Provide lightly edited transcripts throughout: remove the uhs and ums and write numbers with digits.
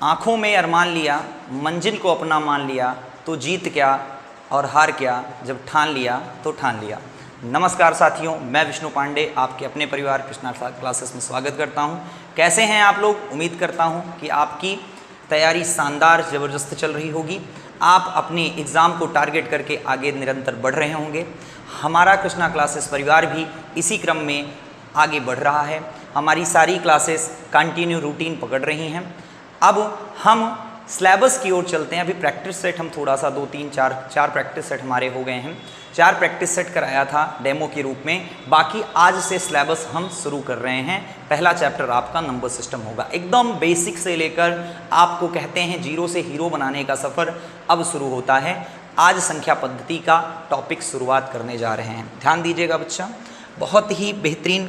आँखों में अरमान लिया, मंजिल को अपना मान लिया, तो जीत क्या और हार क्या, जब ठान लिया तो ठान लिया। नमस्कार साथियों, मैं विष्णु पांडे आपके अपने परिवार कृष्णा क्लासेस में स्वागत करता हूं। कैसे हैं आप लोग? उम्मीद करता हूं कि आपकी तैयारी शानदार ज़बरदस्त चल रही होगी। आप अपने एग्ज़ाम को टारगेट करके आगे निरंतर बढ़ रहे होंगे। हमारा कृष्णा क्लासेस परिवार भी इसी क्रम में आगे बढ़ रहा है। हमारी सारी क्लासेस कंटिन्यू रूटीन पकड़ रही हैं। अब हम सिलेबस की ओर चलते हैं। अभी प्रैक्टिस सेट हम थोड़ा सा 2-3-4 प्रैक्टिस सेट हमारे हो गए हैं। 4 प्रैक्टिस सेट कराया था डेमो के रूप में। बाकी आज से सिलेबस हम शुरू कर रहे हैं। पहला चैप्टर आपका नंबर सिस्टम होगा। एकदम बेसिक से लेकर आपको कहते हैं जीरो से हीरो बनाने का सफ़र अब शुरू होता है। आज संख्या पद्धति का टॉपिक शुरुआत करने जा रहे हैं। ध्यान दीजिएगा बच्चा, बहुत ही बेहतरीन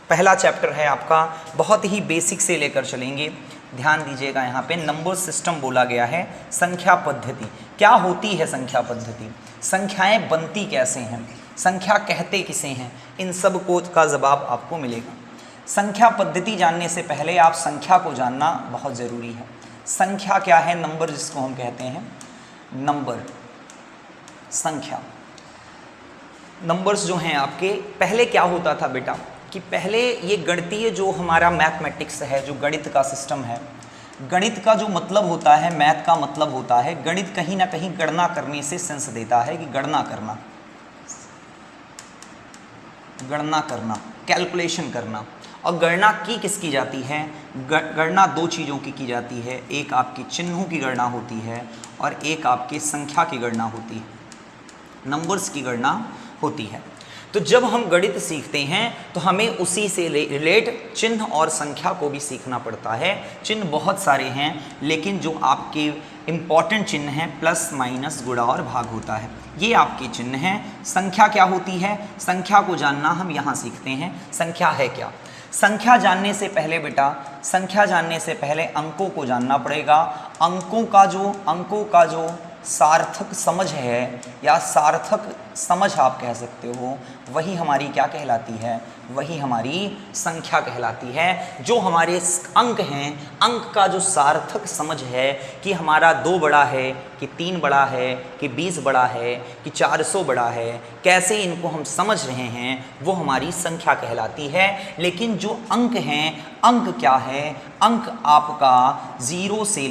पहला चैप्टर है आपका। बहुत ही बेसिक से लेकर चलेंगे। ध्यान दीजिएगा, यहाँ पे नंबर सिस्टम बोला गया है। संख्या पद्धति क्या होती है? संख्या पद्धति, संख्याएं बनती कैसे हैं, संख्या कहते किसे हैं, इन सब को का जवाब आपको मिलेगा। संख्या पद्धति जानने से पहले आप संख्या को जानना बहुत ज़रूरी है। संख्या क्या है? नंबर जिसको हम कहते हैं, नंबर, संख्या। नंबर्स जो हैं आपके, पहले क्या होता था बेटा कि पहले ये गणितीय जो हमारा मैथमेटिक्स है, जो गणित का सिस्टम है, गणित का जो मतलब होता है, मैथ का मतलब होता है, गणित कहीं ना कहीं गणना करने से सेंस देता है कि गणना करना, गणना करना, कैलकुलेशन करना। और गणना किसकी जाती है? गणना 2 चीज़ों की जाती है। एक आपकी चिन्हों की गणना होती है और एक आपकी संख्या की गणना होती है, नंबर्स की गणना होती है। तो जब हम गणित सीखते हैं तो हमें उसी से रिलेट चिन्ह और संख्या को भी सीखना पड़ता है। चिन्ह बहुत सारे हैं, लेकिन जो आपके इम्पॉर्टेंट चिन्ह हैं प्लस माइनस गुणा और भाग होता है, ये आपके चिन्ह हैं। संख्या क्या होती है? संख्या को जानना हम यहाँ सीखते हैं। संख्या है क्या? संख्या जानने से पहले बेटा, संख्या जानने से पहले अंकों को जानना पड़ेगा। अंकों का जो सार्थक समझ है या सार्थक समझ आप कह सकते हो, वही हमारी क्या कहलाती है? वही हमारी संख्या कहलाती है। जो हमारे अंक हैं, अंक का जो सार्थक समझ है कि हमारा 2 बड़ा है कि 3 बड़ा है कि 20 बड़ा है कि 400 बड़ा है, कैसे इनको हम समझ रहे हैं, वो हमारी संख्या कहलाती है। लेकिन जो अंक हैं, अंक क्या है? अंक आपका 0 से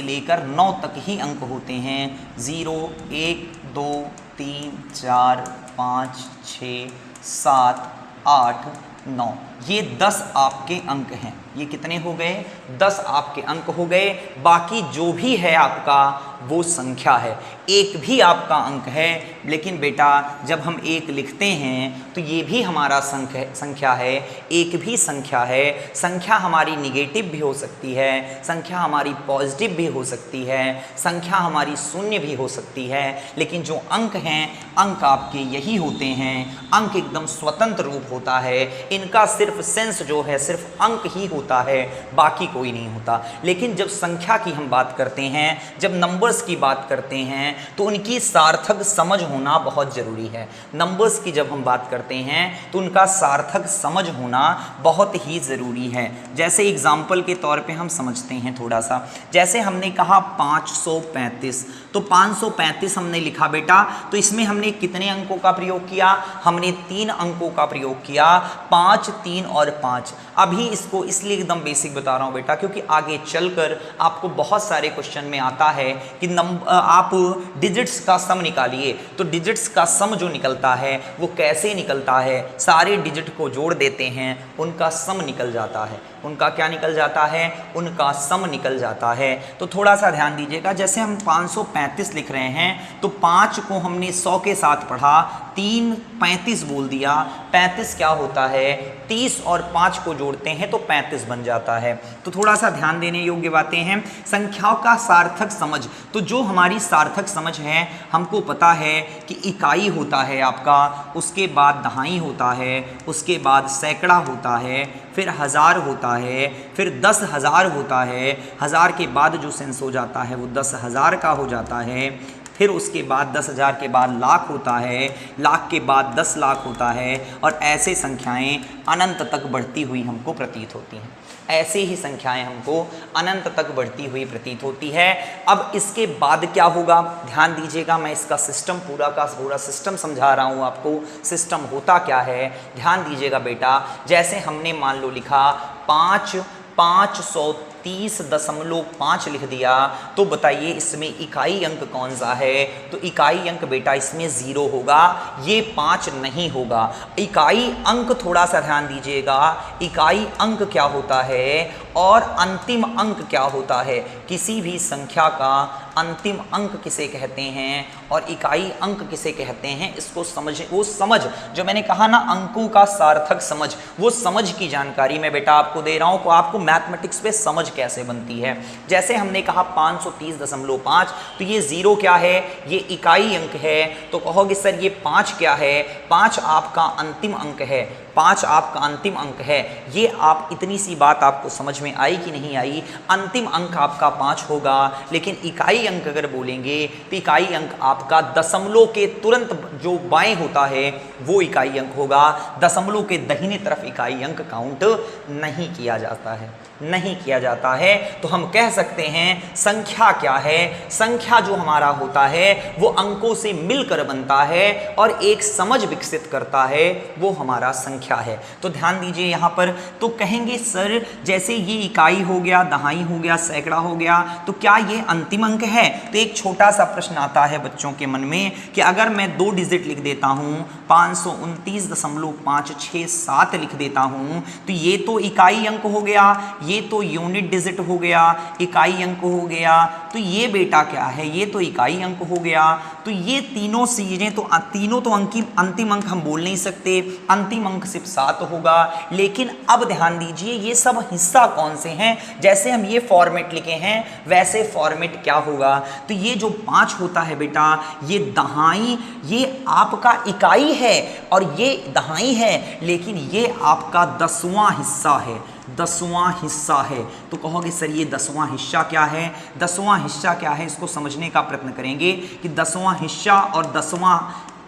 लेकर 9 तक ही अंक होते हैं। 0, 1, 2, 3, 4, 5, 6, 7, 8, 9, ये 10 आपके अंक हैं। ये कितने हो गए? 10 आपके अंक हो गए। बाकी जो भी है आपका वो संख्या है। एक भी आपका अंक है, लेकिन बेटा जब हम 1 लिखते हैं तो ये भी हमारा संख्या है। एक भी संख्या है। संख्या हमारी निगेटिव भी हो सकती है, संख्या हमारी पॉजिटिव भी हो सकती है, संख्या हमारी शून्य भी हो सकती है। लेकिन जो अंक हैं, अंक आपके यही होते हैं। अंक एकदम स्वतंत्र रूप होता है। इनका सिर्फ सेंस जो है सिर्फ अंक ही होता है, बाकी कोई नहीं होता। लेकिन जब संख्या की हम बात करते हैं, जब नंबर्स की बात करते हैं, तो उनकी सार्थक समझ होना बहुत ज़रूरी है। नंबर्स की जब हम बात करते हैं तो उनका सार्थक समझ होना बहुत ही ज़रूरी है। जैसे एग्जाम्पल के तौर पे हम समझते हैं थोड़ा सा। जैसे हमने कहा 535, तो 535 हमने लिखा बेटा, तो इसमें हमने कितने अंकों का प्रयोग किया? हमने 3 अंकों का प्रयोग किया, 5, 3 और 5। अभी इसको इसलिए एकदम बेसिक बता रहा हूँ बेटा, क्योंकि आगे चलकर आपको बहुत सारे क्वेश्चन में आता है कि आप डिजिट्स का सम निकालिए। तो डिजिट्स का सम जो निकलता है वो कैसे निकलता है? सारे डिजिट को जोड़ देते हैं, उनका सम निकल जाता है। उनका क्या निकल जाता है? उनका सम निकल जाता है। तो थोड़ा सा ध्यान दीजिएगा। जैसे हम 535 लिख रहे हैं, तो 5 को हमने 100 के साथ पढ़ा, 3 35 बोल दिया। 35 क्या होता है? 30 और 5 को जोड़ते हैं तो 35 बन जाता है। तो थोड़ा सा ध्यान देने योग्य बातें हैं। संख्याओं का सार्थक समझ, तो जो हमारी सार्थक समझ है, हमको पता है कि इकाई होता है आपका, उसके बाद दहाई होता है, उसके बाद सैकड़ा होता है, फिर हज़ार होता है, फिर 10,000 होता है। हज़ार के बाद जो सेंस हो जाता है वो 10,000 का हो जाता है। फिर उसके बाद 10,000 के बाद लाख होता है, लाख के बाद 10 लाख होता है, और ऐसे संख्याएं अनंत तक बढ़ती हुई हमको प्रतीत होती हैं। ऐसे ही संख्याएं हमको अनंत तक बढ़ती हुई प्रतीत होती है। अब इसके बाद क्या होगा, ध्यान दीजिएगा, मैं इसका सिस्टम पूरा का पूरा सिस्टम समझा रहा हूँ आपको। सिस्टम होता क्या है, ध्यान दीजिएगा बेटा। जैसे हमने मान लो लिखा 530.5 लिख दिया, तो बताइए इसमें इकाई अंक कौन सा है? तो इकाई अंक बेटा इसमें 0 होगा, ये 5 नहीं होगा। इकाई अंक थोड़ा सा ध्यान दीजिएगा, इकाई अंक क्या होता है और अंतिम अंक क्या होता है। किसी भी संख्या का अंतिम अंक किसे कहते हैं और इकाई अंक किसे कहते हैं, इसको समझ, वो समझ जो मैंने कहा ना, अंकों का सार्थक समझ, वो समझ की जानकारी मैं बेटा आपको दे रहा हूँ को आपको मैथमेटिक्स पे समझ कैसे बनती है। जैसे हमने कहा 530.5, तो ये 0 क्या है, ये इकाई अंक है। तो कहोगे सर ये 5 क्या है? 5 आपका अंतिम अंक है, 5 आपका अंतिम अंक है। ये आप इतनी सी बात आपको समझ में आई कि नहीं आई? अंतिम अंक आपका 5 होगा, लेकिन इकाई अंक अगर बोलेंगे तो इकाई अंक आपका दशमलव के तुरंत जो बाएं होता है वो इकाई अंक होगा। दशमलव के दाहिने तरफ इकाई अंक काउंट नहीं किया जाता है, नहीं किया जाता है। तो हम कह सकते हैं संख्या क्या है? संख्या जो हमारा होता है वो अंकों से मिलकर बनता है और एक समझ विकसित करता है, वो हमारा संख्या है। तो ध्यान दीजिए यहाँ पर। तो कहेंगे सर जैसे ये इकाई हो गया, दहाई हो गया, सैकड़ा हो गया, तो क्या ये अंतिम अंक है? तो एक छोटा सा प्रश्न आता है बच्चों के मन में कि अगर मैं 2 डिजिट लिख देता हूँ, 529.567 लिख देता हूँ, तो ये तो इकाई अंक हो गया, ये तो यूनिट डिजिट हो गया, इकाई अंक हो गया। तो ये बेटा क्या है, ये तो इकाई अंक हो गया। तो ये तीनों चीजें तो तीनों तो अंतिम अंक हम बोल नहीं सकते, अंतिम अंक सिर्फ 7 होगा। लेकिन अब ध्यान दीजिए ये सब हिस्सा कौन से हैं? जैसे हम ये फॉर्मेट लिखे हैं वैसे फॉर्मेट क्या होगा? तो ये जो 5 होता है बेटा, ये दहाई, ये आपका इकाई है और ये दहाई है, लेकिन ये आपका 10वां हिस्सा है, 10वां हिस्सा है। तो कहोगे सर ये 10वां हिस्सा क्या है? 10वां हिस्सा क्या है इसको समझने का प्रयत्न करेंगे कि 10वां हिस्सा और 10वां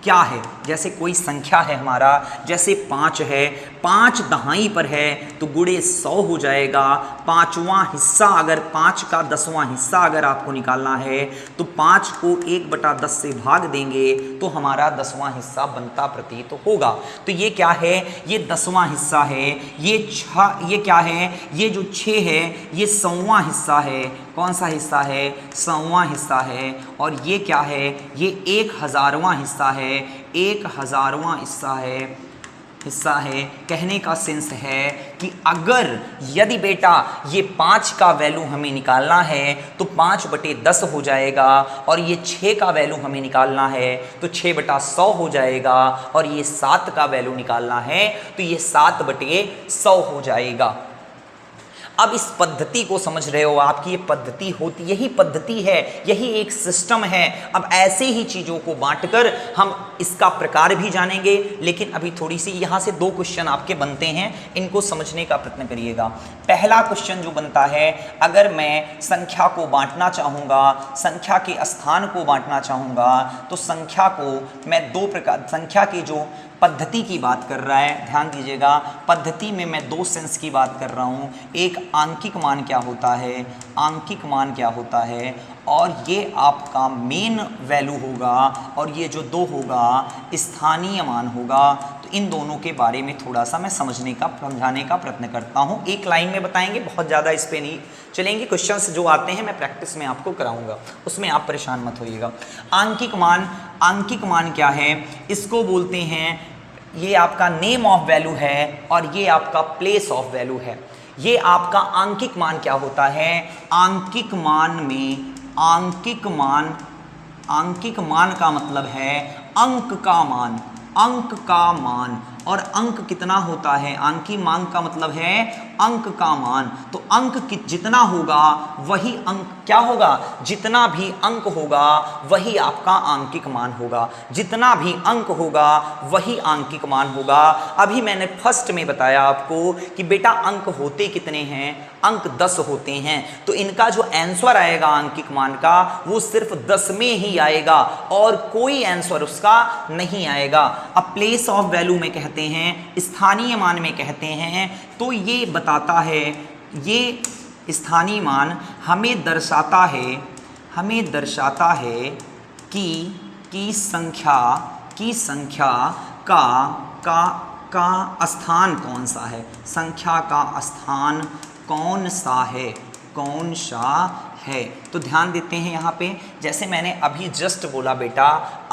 क्या है। जैसे कोई संख्या है हमारा, जैसे 5 है, 5 दहाई पर है तो गुणे 100 हो जाएगा। 5वां हिस्सा अगर 5 का 10वां हिस्सा अगर आपको निकालना है तो 5 को 1/10 से भाग देंगे तो हमारा 10वां हिस्सा बनता प्रतीत होगा। तो ये क्या है? ये 10वां हिस्सा है। ये क्या है? ये जो 6 है ये 100वां हिस्सा है। कौन सा हिस्सा है? 100वां हिस्सा है। और ये क्या है? ये 1000वां हिस्सा है, 1000वां हिस्सा है। कहने का सेंस है कि अगर यदि बेटा ये 5 का वैल्यू हमें निकालना है तो 5/10 हो जाएगा, और ये 6 का वैल्यू हमें निकालना है तो 6/100 हो जाएगा, और ये 7 का वैल्यू निकालना है तो ये 7/100 हो जाएगा। अब इस पद्धति को समझ रहे हो आप कि ये पद्धति होती, यही पद्धति है, यही एक सिस्टम है। अब ऐसे ही चीज़ों को बांटकर हम इसका प्रकार भी जानेंगे, लेकिन अभी थोड़ी सी यहाँ से 2 क्वेश्चन आपके बनते हैं, इनको समझने का प्रयत्न करिएगा। पहला क्वेश्चन जो बनता है, अगर मैं संख्या को बांटना चाहूँगा, संख्या के स्थान को बांटना चाहूँगा, तो संख्या को मैं 2 प्रकार, संख्या की जो पद्धति की बात कर रहा है, ध्यान दीजिएगा, पद्धति में मैं 2 सेंस की बात कर रहा हूँ। एक आंकिक मान क्या होता है, आंकिक मान क्या होता है, और ये आपका मेन वैल्यू होगा, और ये जो 2 होगा स्थानीय मान होगा। तो इन दोनों के बारे में थोड़ा सा मैं समझाने का प्रयत्न करता हूँ। एक लाइन में बताएंगे, बहुत ज़्यादा इस पे नहीं चलेंगे। क्वेश्चंस जो आते हैं मैं प्रैक्टिस में आपको कराऊंगा, उसमें आप परेशान मत होइएगा। आंकिक मान क्या है? इसको बोलते हैं, ये आपका नेम ऑफ वैल्यू है और ये आपका प्लेस ऑफ वैल्यू है। ये आपका आंकिक मान क्या होता है? आंकिक मान का मतलब है अंक का मान। और अंक कितना होता है? आंकिक मान का मतलब है अंक का मान। तो अंक जितना होगा वही अंक क्या होगा? जितना भी अंक होगा वही आपका आंकिक मान होगा। जितना भी अंक होगा वही आंकिक मान होगा। अभी मैंने फर्स्ट में बताया आपको कि बेटा अंक होते कितने हैं? अंक 10 होते हैं। तो इनका जो आंसर आएगा आंकिक मान का वो सिर्फ 10 में ही आएगा और कोई आंसर उसका नहीं आएगा। अब प्लेस ऑफ वैल्यू में कहते हैं, स्थानीय मान में कहते हैं, तो ये बताता है ये स्थानीय मान हमें दर्शाता है कि संख्या का स्थान कौन सा है, संख्या का स्थान कौन सा है। तो ध्यान देते हैं यहाँ पे, जैसे मैंने अभी जस्ट बोला बेटा,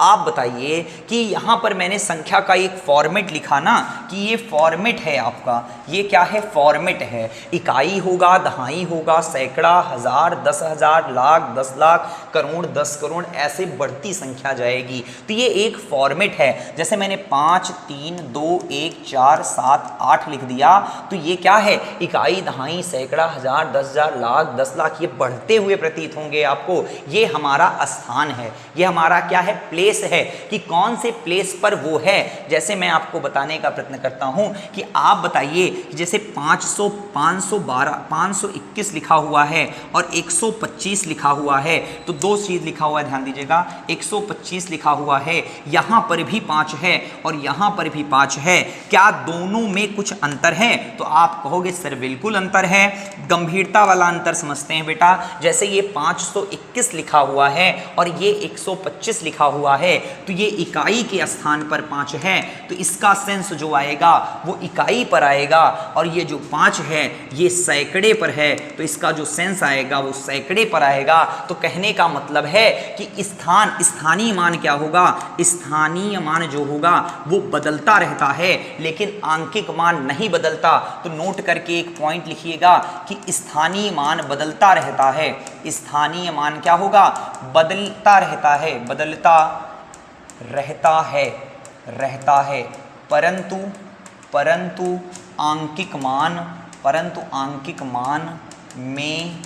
आप बताइए कि यहाँ पर मैंने संख्या का एक फॉर्मेट लिखा ना, कि ये फॉर्मेट है आपका, ये क्या है, फॉर्मेट है। इकाई होगा, दहाई होगा, सैकड़ा, हजार, 10,000, लाख, 10 लाख, करोड़, 10 करोड़, ऐसे बढ़ती संख्या जाएगी। तो ये एक फॉर्मेट है। जैसे मैंने 5, 3, 2, 1, 4, 7, 8 लिख दिया, तो ये क्या है, इकाई, दहाई, सैकड़ा, हजार, 10,000, लाख, 10 लाख, ये बढ़ते हुए प्रतीत होंगे आपको। ये हमारा स्थान है, ये हमारा क्या है, प्लेस है, कि कौन से प्लेस पर वो है। जैसे मैं आपको बताने का प्रयत्न करता हूं कि आप बताइए कि जैसे 500, 512, 521 लिखा हुआ है और 125 लिखा हुआ है, तो दो चीज लिखा हुआ है, ध्यान दीजिएगा। 125 लिखा हुआ है, यहां पर भी 5 है और यहां पर भी 5 है, क्या दोनों में कुछ अंतर है? तो आप कहोगे सर बिल्कुल अंतर है। गंभीरता वाला अंतर समझते हैं बेटा। जैसे ये 521 लिखा हुआ है और ये 125 लिखा हुआ है, तो ये इकाई के स्थान पर 5 है, तो इसका सेंस जो आएगा वो इकाई पर आएगा, और ये जो 5 है ये सैकड़े पर है, तो इसका जो सेंस आएगा वो सैकड़े पर आएगा। तो कहने का मतलब है कि स्थानीय मान क्या होगा, स्थानीय मान जो होगा वो बदलता रहता है, लेकिन आंकिक मान नहीं बदलता। तो नोट करके एक पॉइंट लिखिएगा कि स्थानीय मान बदलता रहता है। स्थानीय मान क्या होगा, बदलता रहता है, परंतु आंकिक मान में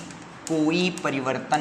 कोई परिवर्तन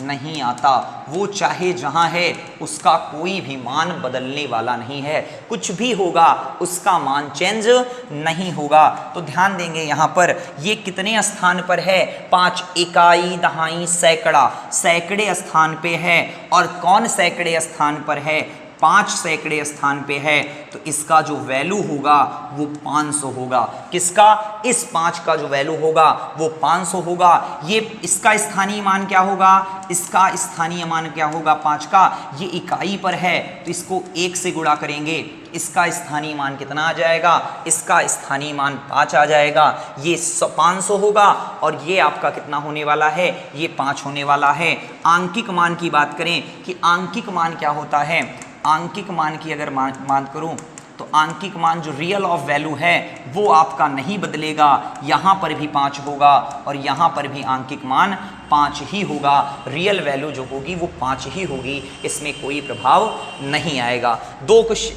नहीं आता, वो चाहे जहां है उसका कोई भी मान बदलने वाला नहीं है, कुछ भी होगा उसका मान चेंज नहीं होगा। तो ध्यान देंगे यहाँ पर ये कितने स्थान पर है, 5, इकाई, दहाई, सैकड़ा, सैकड़े स्थान पे है। और कौन सैकड़े स्थान पर है, 5 सैकड़े स्थान पे है, तो इसका जो वैल्यू होगा वो 500 होगा। किसका, इस 5 का जो वैल्यू होगा वो 500 होगा। ये इसका स्थानीय मान क्या होगा, इसका स्थानीय मान क्या होगा 5 का, ये इकाई पर है तो इसको 1 से गुणा करेंगे, इसका स्थानीय मान कितना आ जाएगा, इसका स्थानीय मान 5 आ जाएगा। ये 500 होगा और ये आपका कितना होने वाला है, ये 5 होने वाला है। आंकिक मान की बात करें कि आंकिक मान क्या होता है, आंकिक मान की अगर मान करूं तो आंकिक मान जो रियल ऑफ वैल्यू है वो आपका नहीं बदलेगा, यहाँ पर भी 5 होगा और यहाँ पर भी आंकिक मान 5 ही होगा। रियल वैल्यू जो होगी वो 5 ही होगी, इसमें कोई प्रभाव नहीं आएगा।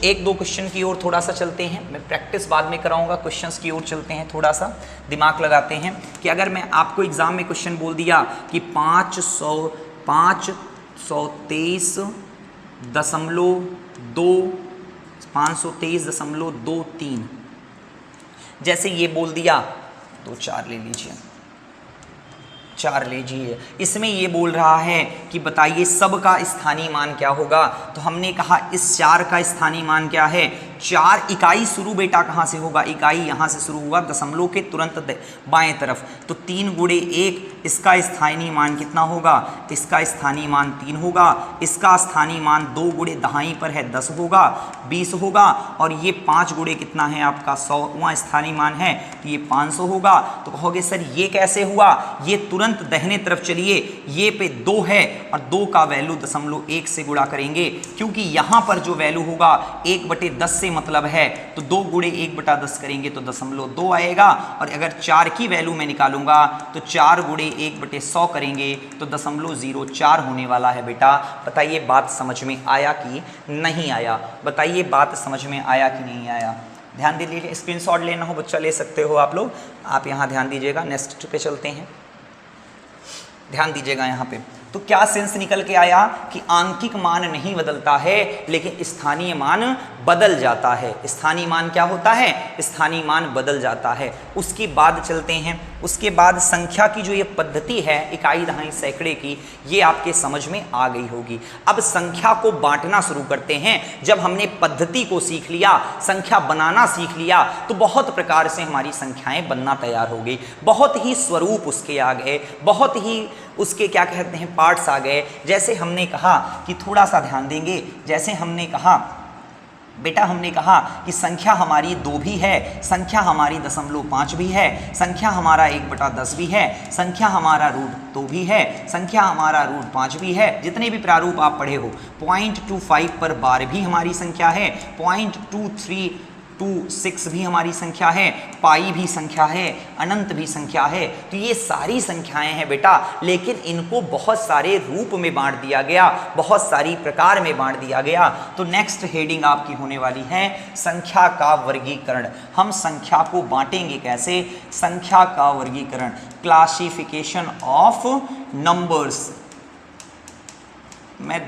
एक दो क्वेश्चन की ओर थोड़ा सा चलते हैं, मैं प्रैक्टिस बाद में कराऊंगा, क्वेश्चंस की ओर चलते हैं, थोड़ा सा दिमाग लगाते हैं कि अगर मैं आपको एग्जाम में क्वेश्चन बोल दिया कि 523.23, जैसे ये बोल दिया तो 4 ले लीजिए, 4 लीजिए। इसमें ये बोल रहा है कि बताइए सब का स्थानीय मान क्या होगा, तो हमने कहा इस 4 का स्थानीय मान क्या है, 4 इकाई शुरू बेटा कहाँ से होगा, इकाई यहाँ से शुरू हुआ दशमलव के तुरंत बाएं तरफ, तो 3 गुणे 1, इसका स्थानीय मान कितना होगा, इसका स्थानीय मान 3 होगा, इसका स्थानीय मान 2 गुणे दहाई पर है 10 होगा, 20 होगा, और ये 5 गुणे कितना है आपका 100वां स्थानीय मान है, तो ये 500 होगा। तो कहोगे सर ये कैसे हुआ, ये तुरंत दाहिने तरफ चलिए, ये पे 2 है और 2 का वैल्यू 0.1 से गुणा करेंगे, क्योंकि यहाँ पर जो वैल्यू होगा 1/10 से मतलब है, तो 2 गुणे 1/10 करेंगे तो 0.2 आएगा। और अगर 4 की वैल्यू मैं निकालूंगा तो 4 गुणे 1/100 करेंगे तो 0.04 होने वाला है। बेटा बताइए बात समझ में आया कि नहीं आया, बताइए बात समझ में आया कि नहीं आया। ध्यान दे लीजिए, स्क्रीनशॉट लेना हो बच्चा ले सकते हो आप लोग, आप यहाँ ध्यान दीजिएगा। नेक्स्ट पे चलते हैं, ध्यान दीजिएगा यहाँ पे। तो क्या सेंस निकल के आया कि आंकिक मान नहीं बदलता है लेकिन स्थानीय मान बदल जाता है। स्थानीय मान क्या होता है? स्थानीय मान बदल जाता है। उसके बाद चलते हैं, उसके बाद संख्या की जो ये पद्धति है इकाई, दहाई, सैकड़े की, ये आपके समझ में आ गई होगी। अब संख्या को बांटना शुरू करते हैं। जब हमने पद्धति को सीख लिया, संख्या बनाना सीख लिया, तो बहुत प्रकार से हमारी संख्याएं बनना तैयार हो गई। बहुत ही स्वरूप उसके आ गए, बहुत ही उसके क्या कहते हैं पार्ट्स आ गए। जैसे हमने कहा कि थोड़ा सा ध्यान देंगे, जैसे हमने कहा बेटा, हमने कहा कि संख्या हमारी 2 भी है, संख्या हमारी 0.5 भी है, संख्या हमारा 1/10 भी है, संख्या हमारा √2 भी है, संख्या हमारा √5 भी है। जितने भी प्रारूप आप पढ़े हो, 0.25 पर बार भी हमारी संख्या है, 0.2326 भी हमारी संख्या है, पाई भी संख्या है, अनंत भी संख्या है। तो ये सारी संख्याएं हैं बेटा, लेकिन इनको बहुत सारे रूप में बांट दिया गया, बहुत सारी प्रकार में बांट दिया गया। तो नेक्स्ट हेडिंग आपकी होने वाली है संख्या का वर्गीकरण। हम संख्या को बांटेंगे कैसे? संख्या का वर्गीकरण, क्लासिफिकेशन ऑफ नंबर्स। मैं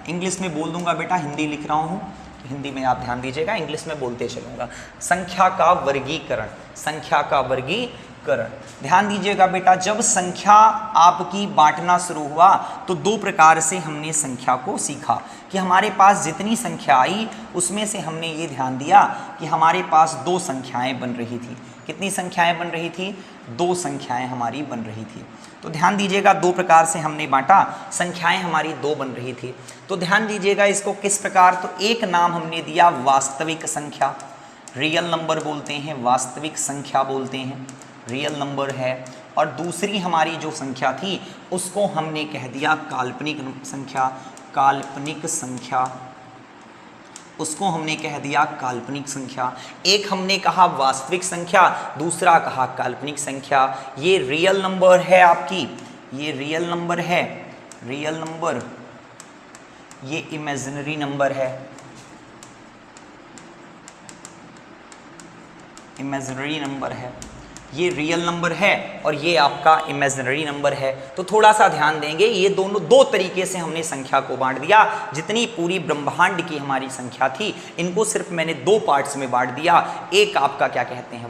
इंग्लिश में बोल दूंगा बेटा, हिंदी लिख रहा हूं, हिंदी में आप ध्यान दीजिएगा, इंग्लिश में बोलते चलूंगा। संख्या का वर्गीकरण, संख्या का वर्गीकरण। ध्यान दीजिएगा बेटा, जब संख्या आपकी बांटना शुरू हुआ तो 2 प्रकार से हमने संख्या को सीखा कि हमारे पास जितनी संख्या आई उसमें से हमने ये ध्यान दिया कि हमारे पास 2 संख्याएं बन रही थी। कितनी संख्याएं बन रही थी? 2 संख्याएं हमारी बन रही थी। तो ध्यान दीजिएगा, 2 प्रकार से हमने बांटा, संख्याएं हमारी 2 बन रही थी। तो ध्यान दीजिएगा इसको किस प्रकार, तो एक नाम हमने दिया वास्तविक संख्या, रियल नंबर बोलते हैं, वास्तविक संख्या बोलते हैं, रियल नंबर है। और दूसरी हमारी जो संख्या थी उसको हमने कह दिया काल्पनिक संख्या, काल्पनिक संख्या, उसको हमने कह दिया काल्पनिक संख्या। एक हमने कहा वास्तविक संख्या, दूसरा कहा काल्पनिक संख्या। ये रियल नंबर है आपकी, ये रियल नंबर है, रियल नंबर, ये इमेजिनरी नंबर है, इमेजिनरी नंबर है। ये रियल नंबर है और ये आपका इमेजिनरी नंबर है। तो थोड़ा सा ध्यान देंगे, ये दोनों 2 तरीके से हमने संख्या को बांट दिया। जितनी पूरी ब्रह्मांड की हमारी संख्या थी, इनको सिर्फ मैंने 2 पार्ट्स में बांट दिया। एक आपका क्या कहते हैं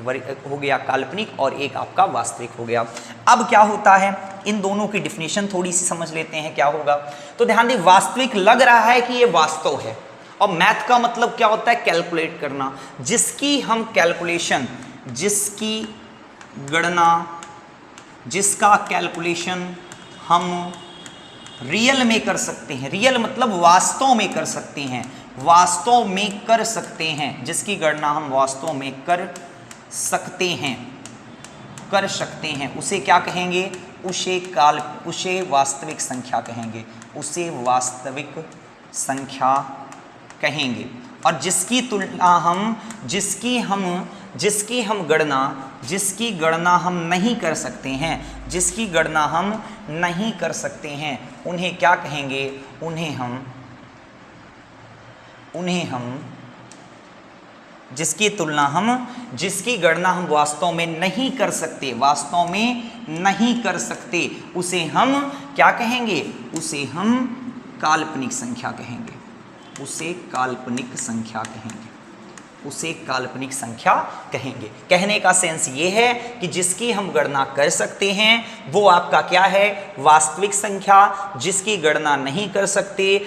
हो गया काल्पनिक और एक आपका वास्तविक हो गया। अब क्या होता है, इन दोनों की डिफिनेशन थोड़ी सी समझ लेते हैं क्या होगा। तो ध्यान दें, वास्तविक लग रहा है कि ये वास्तव है, और मैथ का मतलब क्या होता है? कैलकुलेट करना, जिसकी हम कैलकुलेशन, जिसकी गणना, जिसका कैलकुलेशन हम रियल में कर सकते हैं। रियल मतलब वास्तव में कर सकते हैं, वास्तव में कर सकते हैं, जिसकी गणना हम वास्तव में कर सकते हैं, कर सकते हैं, उसे क्या कहेंगे? उसे वास्तविक संख्या कहेंगे, उसे वास्तविक संख्या कहेंगे। और जिसकी तुलना हम, जिसकी गणना हम नहीं कर सकते हैं, जिसकी गणना हम नहीं कर सकते हैं, उन्हें क्या कहेंगे? उन्हें हम जिसकी गणना हम वास्तव में नहीं कर सकते, वास्तव में नहीं कर सकते, उसे हम क्या कहेंगे? उसे हम काल्पनिक संख्या कहेंगे, उसे काल्पनिक संख्या कहेंगे, उसे काल्पनिक संख्या कहेंगे। कहने का सेंस ये है कि जिसकी हम गणना कर सकते हैं वो आपका क्या है? वास्तविक संख्या। जिसकी गणना नहीं कर सकते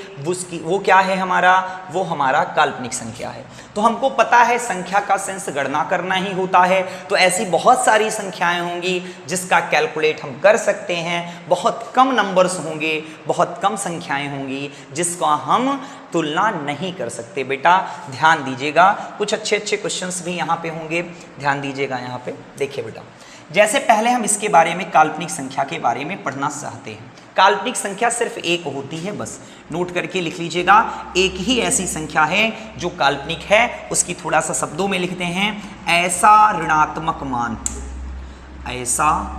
वो क्या है हमारा? वो हमारा काल्पनिक संख्या है। तो हमको पता है संख्या का सेंस गणना करना ही होता है। तो ऐसी बहुत सारी संख्याएं होंगी जिसका कैलकुलेट हम कर सकते हैं, बहुत कम नंबर्स होंगे, बहुत कम संख्याएं होंगी जिसका हम तुलना नहीं कर सकते। बेटा ध्यान दीजिएगा, कुछ अच्छे क्वेश्चंस भी यहाँ पे होंगे, ध्यान दीजिएगा। यहाँ पे देखिए बेटा, जैसे पहले हम इसके बारे में, काल्पनिक संख्या के बारे में पढ़ना चाहते हैं। काल्पनिक संख्या सिर्फ एक होती है, बस नोट करके लिख लीजिएगा। एक ही ऐसी संख्या है जो काल्पनिक है, उसकी थोड़ा सा शब्दों में लिखते हैं, ऐसा ऋणात्मक मान, ऐसा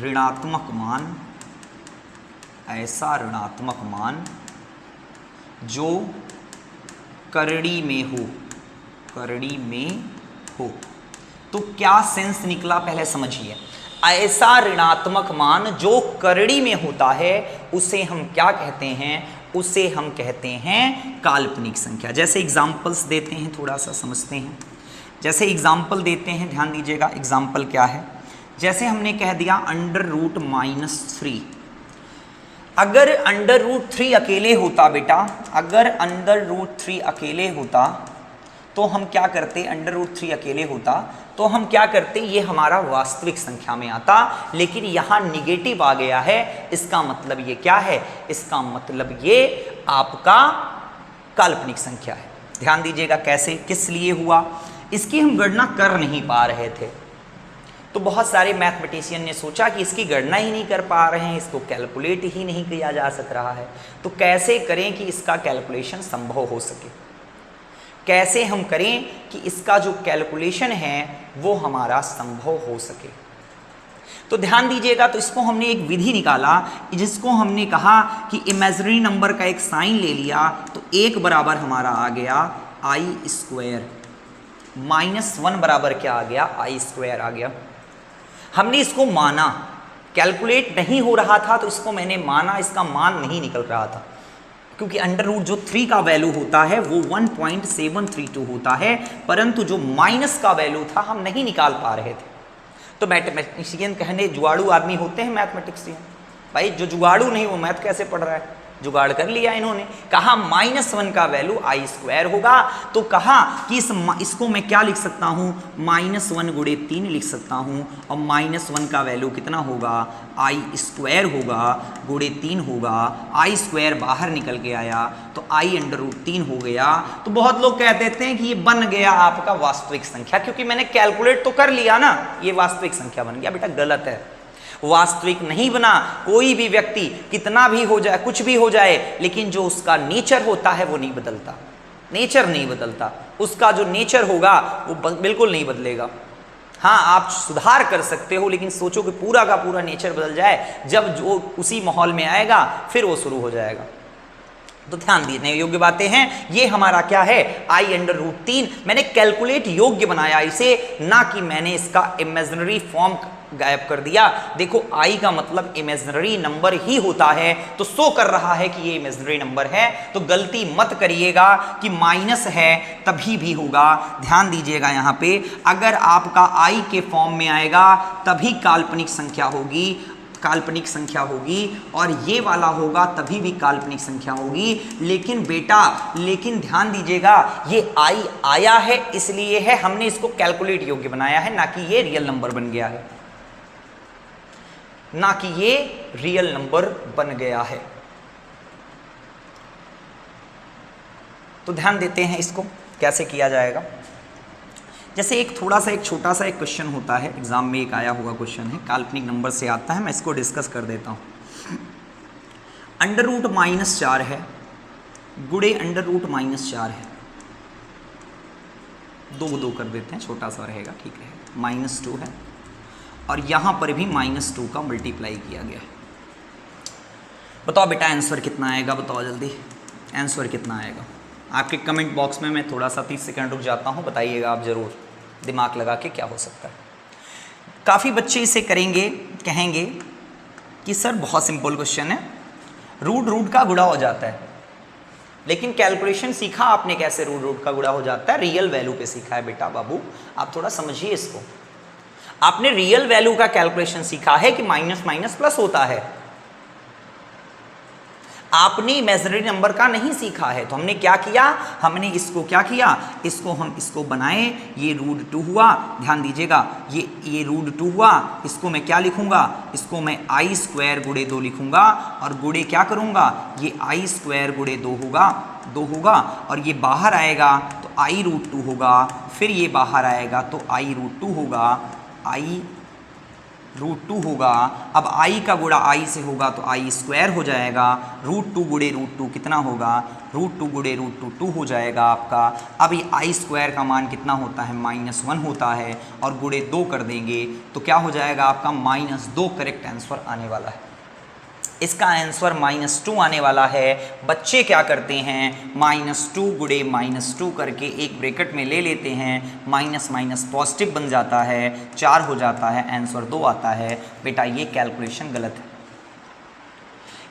ऋणात्मक मान, ऐसा ऋणात्मक मान जो करड़ी में हो, करड़ी में हो। तो क्या सेंस निकला पहले समझिए। ऐसा ऋणात्मक मान जो करड़ी में होता है उसे हम क्या कहते हैं? उसे हम कहते हैं काल्पनिक संख्या। जैसे एग्जाम्पल्स देते हैं, थोड़ा सा समझते हैं। जैसे एग्जाम्पल देते हैं, ध्यान दीजिएगा एग्जाम्पल क्या है। जैसे हमने कह दिया √-3। अगर √3 अकेले होता बेटा, अगर √3 अकेले होता तो हम क्या करते, √3 अकेले होता तो हम क्या करते, ये हमारा वास्तविक संख्या में आता, लेकिन यहाँ निगेटिव आ गया है। इसका मतलब ये क्या है, इसका मतलब ये आपका काल्पनिक संख्या है। ध्यान दीजिएगा कैसे, किस लिए हुआ, इसकी हम गणना कर नहीं पा रहे थे। तो बहुत सारे मैथमेटिशियन ने सोचा कि इसकी गणना ही नहीं कर पा रहे हैं, इसको कैलकुलेट ही नहीं किया जा सक रहा है, तो कैसे करें कि इसका कैलकुलेशन संभव हो सके, कैसे हम करें कि इसका जो कैलकुलेशन है वो हमारा संभव हो सके। तो ध्यान दीजिएगा, तो इसको हमने एक विधि निकाला जिसको हमने कहा कि इमेजिनरी नंबर का एक साइन ले लिया, तो 1 बराबर हमारा आ गया i², -1 बराबर क्या आ गया, i² आ गया। हमने इसको माना, कैलकुलेट नहीं हो रहा था तो इसको मैंने माना, इसका मान नहीं निकल रहा था, क्योंकि √3 का वैल्यू होता है वो 1.732 होता है, परंतु जो माइनस का वैल्यू था हम नहीं निकाल पा रहे थे। तो मैथमेटिशियन कहने, जुगाड़ू आदमी होते हैं मैथमेटिशियन, भाई जो जुगाड़ू नहीं वो मैथ कैसे पढ़ रहा है, जुगाड़ कर लिया इन्होंने, कहा -1 का वैल्यू i² होगा, तो कहा कि इसको मैं क्या लिख सकता हूँ, -1 × 3 लिख सकता हूँ, और -1 का वैल्यू कितना होगा, i² होगा, × 3 होगा, i² बाहर निकल के आया तो i√3 हो गया। तो बहुत लोग कह देते हैं कि ये बन गया आपका वास्तविक संख्या, क्योंकि मैंने कैलकुलेट तो कर लिया ना, ये वास्तविक संख्या बन गया। बेटा गलत है, वास्तविक नहीं बना। कोई भी व्यक्ति कितना भी हो जाए, कुछ भी हो जाए, लेकिन जो उसका नेचर होता है वो नहीं बदलता, नेचर नहीं बदलता, उसका जो नेचर होगा वो बिल्कुल नहीं बदलेगा। हाँ, आप सुधार कर सकते हो, लेकिन सोचो कि पूरा का पूरा नेचर बदल जाए, जब जो उसी माहौल में आएगा फिर वो शुरू हो जाएगा। तो ध्यान देने योग्य बातें हैं। ये हमारा क्या है, i√3, मैंने कैलकुलेट योग्य बनाया इसे, ना कि मैंने इसका इमेजिनरी फॉर्म गायब कर दिया। देखो i का मतलब इमेजिनरी नंबर ही होता है, तो शो कर रहा है कि ये इमेजिनरी नंबर है, तो गलती मत करिएगा कि माइनस है तभी भी होगा। ध्यान दीजिएगा यहाँ पे, अगर आपका i के फॉर्म में आएगा तभी काल्पनिक संख्या होगी, काल्पनिक संख्या होगी, और ये वाला होगा तभी भी काल्पनिक संख्या होगी। लेकिन बेटा, लेकिन ध्यान दीजिएगा, ये i आया है इसलिए है, हमने इसको कैलकुलेट योग्य बनाया है, ना कि ये रियल नंबर बन गया है, ना कि ये रियल नंबर बन गया है। तो ध्यान देते हैं इसको कैसे किया जाएगा। जैसे एक थोड़ा सा एक छोटा सा एक क्वेश्चन होता है, एग्जाम में एक आया हुआ क्वेश्चन है, काल्पनिक नंबर से आता है, मैं इसको डिस्कस कर देता हूँ। √-4 है, गुणे √-4 है, 2 कर देते हैं, छोटा सा रहेगा, ठीक है, -2 है, और यहाँ पर भी -2 का मल्टीप्लाई किया गया है। बताओ बेटा आंसर कितना आएगा, बताओ जल्दी, आंसर कितना आएगा। आपके कमेंट बॉक्स में मैं थोड़ा सा 30 सेकंड रुक जाता हूँ, बताइएगा आप ज़रूर दिमाग लगा के क्या हो सकता है। काफ़ी बच्चे इसे करेंगे, कहेंगे कि सर बहुत सिंपल क्वेश्चन है, रूट का गुणा हो जाता है, लेकिन कैलकुलेशन सीखा आपने कैसे रूट का गुणा हो जाता है, रियल वैल्यू पे सीखा है बेटा बाबू, आप थोड़ा समझिए इसको। आपने रियल वैल्यू का कैलकुलेशन सीखा है कि माइनस माइनस प्लस होता है, आपने इमेजिनरी नंबर का नहीं सीखा है। तो हमने क्या किया, हमने इसको क्या किया, इसको बनाए, ये √2 हुआ, ध्यान दीजिएगा, ये √2 हुआ, इसको मैं क्या लिखूंगा, इसको मैं i² × 2 लिखूंगा, और गुणे क्या करूंगा, ये i² × 2 होगा, और ये बाहर आएगा तो i√2 होगा, फिर ये बाहर आएगा तो i√2 होगा, i√2 होगा। अब i का गुणा i से होगा तो i² हो जाएगा, √2 × √2 कितना होगा, √2 × √2 2 हो जाएगा आपका। अब ये i² का मान कितना होता है, -1 होता है, और गुणे 2 कर देंगे तो क्या हो जाएगा आपका, -2 करेक्ट आंसर आने वाला है। इसका आंसर -2 आने वाला है। बच्चे क्या करते हैं, -2 × -2 करके एक ब्रैकेट में ले लेते हैं, माइनस माइनस पॉजिटिव बन जाता है, 4 हो जाता है, आंसर 2 आता है। बेटा ये कैलकुलेशन गलत है।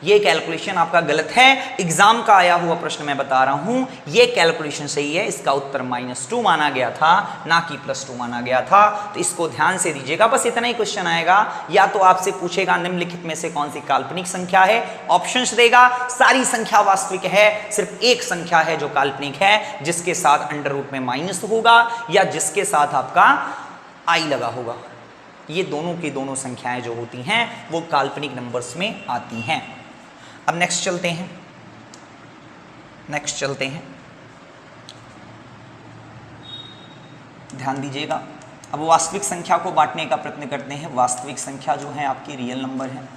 ये कैलकुलेशन आपका गलत है, एग्जाम का आया हुआ प्रश्न मैं बता रहा हूं, ये कैलकुलेशन सही है, इसका उत्तर -2 माना गया था, ना कि +2 माना गया था। तो इसको ध्यान से दीजिएगा, बस इतना ही क्वेश्चन आएगा। या तो आपसे पूछेगा निम्नलिखित में से कौन सी काल्पनिक संख्या है, ऑप्शंस देगा, सारी संख्या वास्तविक है, सिर्फ एक संख्या है जो काल्पनिक है, जिसके साथ अंडर रूट में माइनस होगा या जिसके साथ आपका आई लगा होगा। ये दोनों की दोनों संख्याएं जो होती हैं वो काल्पनिक नंबर्स में आती हैं। अब नेक्स्ट चलते हैं, ध्यान दीजिएगा। अब वास्तविक संख्या को बांटने का प्रयत्न करते हैं। वास्तविक संख्या जो है आपकी रियल नंबर है,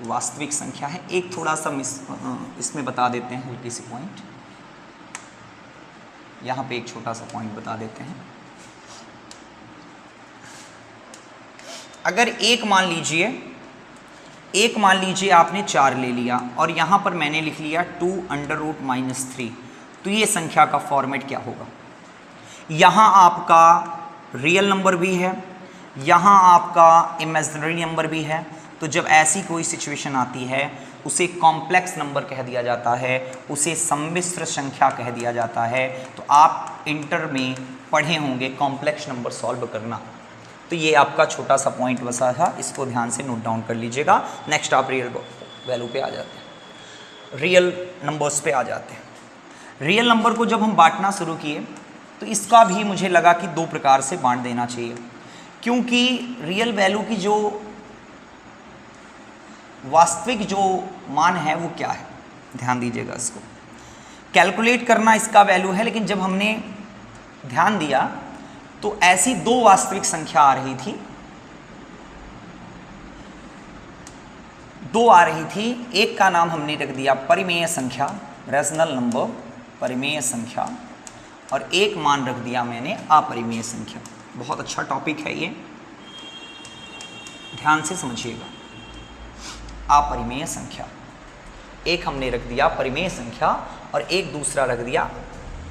वास्तविक संख्या है। एक थोड़ा सा इसमें बता देते हैं हल्की सी पॉइंट, यहाँ पे एक छोटा सा पॉइंट बता देते हैं। अगर एक मान लीजिए आपने 4 ले लिया और यहाँ पर मैंने लिख लिया 2√-3, तो ये संख्या का फॉर्मेट क्या होगा? यहाँ आपका रियल नंबर भी है, यहाँ आपका इमेजिनरी नंबर भी है। तो जब ऐसी कोई सिचुएशन आती है उसे कॉम्प्लेक्स नंबर कह दिया जाता है, उसे सम्मिश्र संख्या कह दिया जाता है। तो आप इंटर में पढ़े होंगे कॉम्प्लेक्स नंबर सॉल्व करना। तो ये आपका छोटा सा पॉइंट बसा था, इसको ध्यान से नोट डाउन कर लीजिएगा। नेक्स्ट आप रियल वैल्यू पे आ जाते हैं, रियल नंबर्स पे आ जाते हैं। रियल नंबर को जब हम बांटना शुरू किए तो इसका भी मुझे लगा कि 2 प्रकार से बांट देना चाहिए, क्योंकि रियल वैल्यू की जो वास्तविक जो मान है वो क्या है, ध्यान दीजिएगा। इसको कैलकुलेट करना इसका वैल्यू है, लेकिन जब हमने ध्यान दिया तो ऐसी 2 वास्तविक संख्या आ रही थी, 2 आ रही थी। एक का नाम हमने रख दिया परिमेय संख्या, रैशनल नंबर, परिमेय संख्या, और एक मान रख दिया मैंने अपरिमेय संख्या। बहुत अच्छा टॉपिक है ये, ध्यान से समझिएगा। अपरिमेय संख्या, एक हमने रख दिया परिमेय संख्या और एक दूसरा रख दिया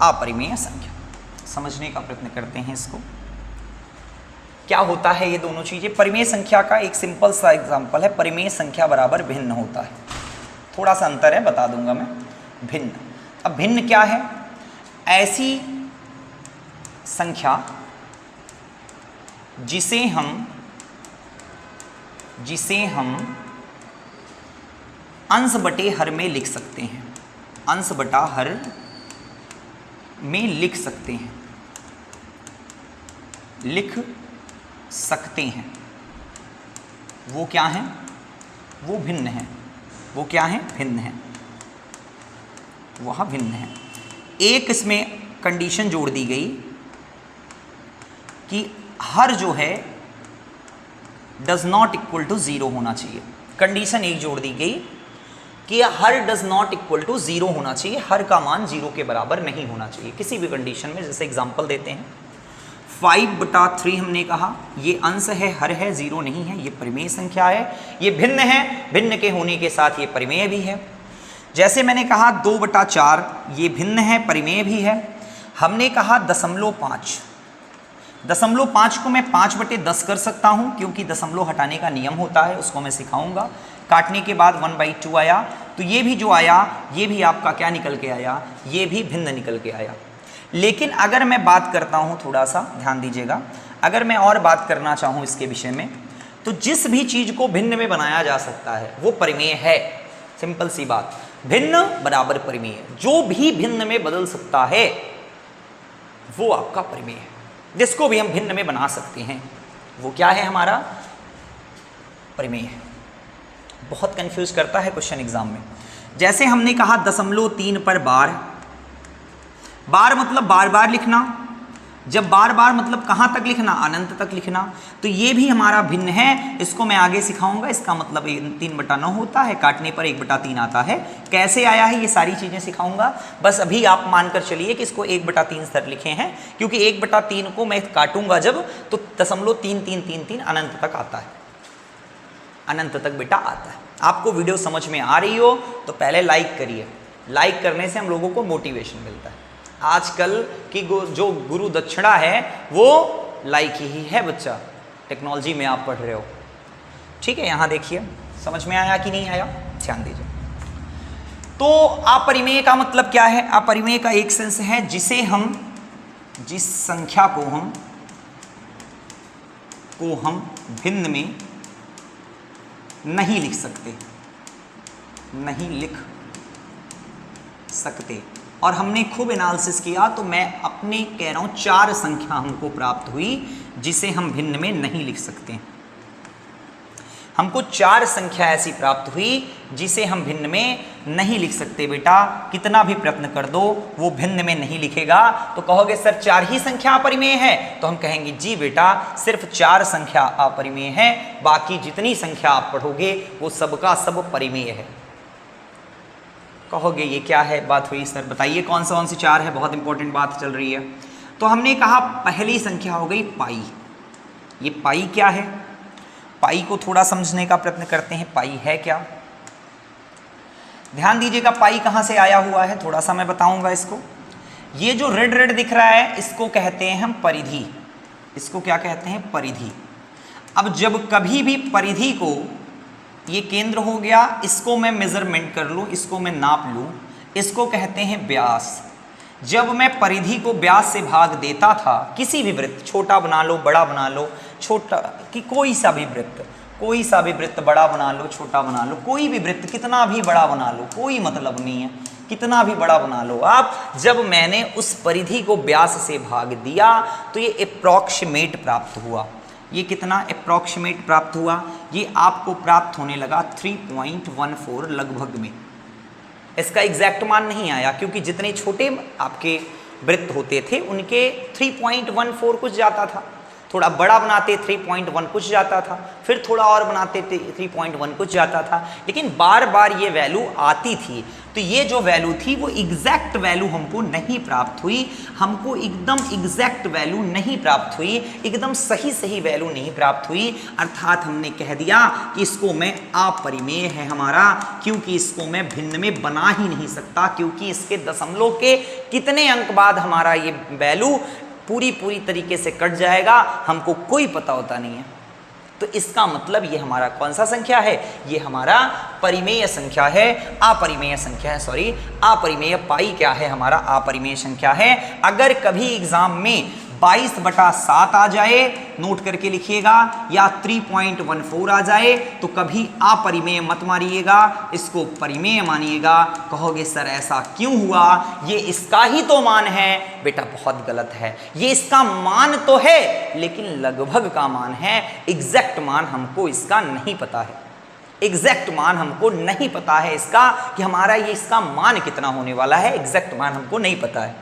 अपरिमेय संख्या। समझने का प्रयत्न करते हैं इसको, क्या होता है ये दोनों चीजें। परिमेय संख्या का एक सिंपल सा एग्जांपल है, परिमेय संख्या बराबर भिन्न होता है। थोड़ा सा अंतर है, बता दूंगा मैं। भिन्न, अब भिन्न क्या है? ऐसी संख्या जिसे हम अंश बटे हर में लिख सकते हैं, अंश बटा हर में लिख सकते हैं। वो क्या है? वो भिन्न है। वो क्या है? भिन्न है, वह भिन्न है। एक इसमें कंडीशन जोड़ दी गई कि हर जो है डज नॉट इक्वल टू 0 होना चाहिए। कंडीशन एक जोड़ दी गई कि हर डज नॉट इक्वल टू 0 होना चाहिए, हर का मान 0 के बराबर नहीं होना चाहिए किसी भी कंडीशन में। जैसे एग्जांपल देते हैं, 5/3 हमने कहा ये अंश है, हर है, 0 नहीं है, ये परिमेय संख्या है, ये भिन्न है, भिन्न के होने के साथ ये परिमेय भी है। जैसे मैंने कहा 2/4 ये भिन्न है, परिमेय भी है। हमने कहा 0.5 को मैं 5/10 कर सकता हूं, क्योंकि दशमलव हटाने का नियम होता है, उसको मैं सिखाऊंगा। काटने के बाद 1/2 आया, तो ये भी जो आया ये भी आपका क्या निकल के आया? ये भी भिन्न निकल के आया। लेकिन अगर मैं बात करता हूं, थोड़ा सा ध्यान दीजिएगा, अगर मैं और बात करना चाहूं इसके विषय में, तो जिस भी चीज को भिन्न में बनाया जा सकता है वो परिमेय है। सिंपल सी बात, भिन्न बराबर परिमेय। जो भी भिन्न में बदल सकता है वो आपका परिमेय है। जिसको भी हम भिन्न में बना सकते हैं वो क्या है? हमारा परिमेय है। बहुत कंफ्यूज करता है क्वेश्चन एग्जाम में। जैसे हमने कहा 0.3 पर बार मतलब बार बार लिखना। जब बार बार मतलब कहाँ तक लिखना? अनंत तक लिखना। तो ये भी हमारा भिन्न है, इसको मैं आगे सिखाऊंगा। इसका मतलब 3/9 होता है, काटने पर 1/3 आता है। कैसे आया है ये सारी चीज़ें सिखाऊंगा। बस अभी आप मानकर चलिए कि इसको 1/3 सर लिखे हैं, क्योंकि 1/3 को मैं काटूंगा जब, तो 0.3333 अनंत तक आता है, अनंत तक बेटा आता है। आपको वीडियो समझ में आ रही हो तो पहले लाइक करिए। लाइक करने से हम लोगों को मोटिवेशन मिलता है। आजकल की जो गुरु दक्षिणा है वो लाइक ही है बच्चा, टेक्नोलॉजी में आप पढ़ रहे हो। ठीक है, यहां देखिए समझ में आया कि नहीं आया, ध्यान दीजिए। तो अपरिमेय का मतलब क्या है? अपरिमेय का एक सेंस है जिस संख्या को हम भिन्न में नहीं लिख सकते। और हमने खूब एनालिसिस किया तो मैं अपने कह रहा हूं 4 संख्या हमको प्राप्त हुई जिसे हम भिन्न में नहीं लिख सकते। हमको 4 संख्या ऐसी प्राप्त हुई जिसे हम भिन्न में नहीं लिख सकते। बेटा कितना भी प्रयत्न कर दो वो भिन्न में नहीं लिखेगा। तो कहोगे सर 4 ही संख्या अपरिमेय है, तो हम कहेंगे जी बेटा सिर्फ 4 संख्या अपरिमेय है, बाकी जितनी संख्या आप पढ़ोगे वो सबका सब परिमेय है। कहोगे ये क्या है बात हुई सर, बताइए कौन सी 4 है, बहुत इंपॉर्टेंट बात चल रही है। तो हमने कहा पहली संख्या हो गई पाई। ये पाई क्या है? पाई को थोड़ा समझने का प्रयत्न करते हैं, पाई है क्या? ध्यान दीजिएगा पाई कहां से आया हुआ है, थोड़ा सा मैं बताऊंगा इसको। ये जो रेड रेड दिख रहा है इसको कहते हैं हम परिधि। इसको क्या कहते हैं? परिधि। अब जब कभी भी परिधि को, ये केंद्र हो गया, इसको मैं मेजरमेंट कर लूं, इसको मैं नाप लूं, इसको कहते हैं व्यास। जब मैं परिधि को व्यास से भाग देता था, किसी भी वृत्त, छोटा बना लो बड़ा बना लो, छोटा कि कोई सा भी वृत्त बड़ा बना लो छोटा बना लो, कोई भी वृत्त कितना भी बड़ा बना लो, कोई मतलब नहीं है, कितना भी बड़ा बना लो आप। जब मैंने उस परिधि को व्यास से भाग दिया तो ये अप्रॉक्सीमेट प्राप्त हुआ। ये कितना अप्रॉक्सीमेट प्राप्त हुआ? ये आपको प्राप्त होने लगा 3.14 लगभग में। इसका एग्जैक्ट मान नहीं आया क्योंकि जितने छोटे आपके वृत्त होते थे उनके 3.14 कुछ जाता था, थोड़ा बड़ा बनाते 3.1 कुछ जाता था, फिर थोड़ा और बनाते 3.1 कुछ जाता था, लेकिन बार बार ये वैल्यू आती थी। तो ये जो वैल्यू थी वो एग्जैक्ट वैल्यू हमको नहीं प्राप्त हुई, हमको एकदम एग्जैक्ट वैल्यू नहीं प्राप्त हुई, एकदम सही वैल्यू नहीं प्राप्त हुई। अर्थात हमने कह दिया कि इसको मैं अपरिमेय है हमारा, क्योंकि इसको मैं भिन्न में बना ही नहीं सकता, क्योंकि इसके दशमलव के कितने अंक बाद हमारा ये वैल्यू पूरी तरीके से कट जाएगा हमको कोई पता होता नहीं है। तो इसका मतलब ये हमारा कौन सा संख्या है? ये हमारा परिमेय संख्या है, अपरिमेय संख्या है, सॉरी अपरिमेय पाई क्या है? हमारा अपरिमेय संख्या है। अगर कभी एग्जाम में 22/7 आ जाए, नोट करके लिखिएगा, या 3.14 आ जाए तो कभी अपरिमेय मत मारिएगा, इसको परिमेय मानिएगा। कहोगे सर ऐसा क्यों हुआ, ये इसका ही तो मान है। बेटा बहुत गलत है, ये इसका मान तो है लेकिन लगभग का मान है, एग्जैक्ट मान हमको इसका नहीं पता है। एग्जैक्ट मान हमको नहीं पता है इसका कि हमारा ये इसका मान कितना होने वाला है, एग्जैक्ट मान हमको नहीं पता है।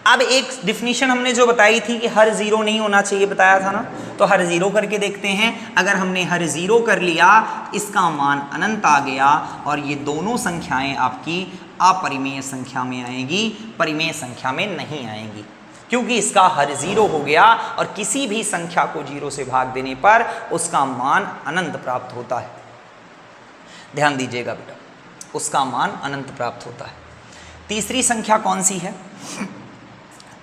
अब एक डिफिनीशन हमने जो बताई थी कि हर जीरो नहीं होना चाहिए, बताया था ना, तो हर जीरो करके देखते हैं। अगर हमने हर जीरो कर लिया, इसका मान अनंत आ गया और ये दोनों संख्याएं आपकी अपरिमेय संख्या में आएंगी, परिमेय संख्या में नहीं आएंगी, क्योंकि इसका हर जीरो हो गया और किसी भी संख्या को जीरो से भाग देने पर उसका मान अनंत प्राप्त होता है। ध्यान दीजिएगा बेटा, उसका मान अनंत प्राप्त होता है। तीसरी संख्या कौन सी है?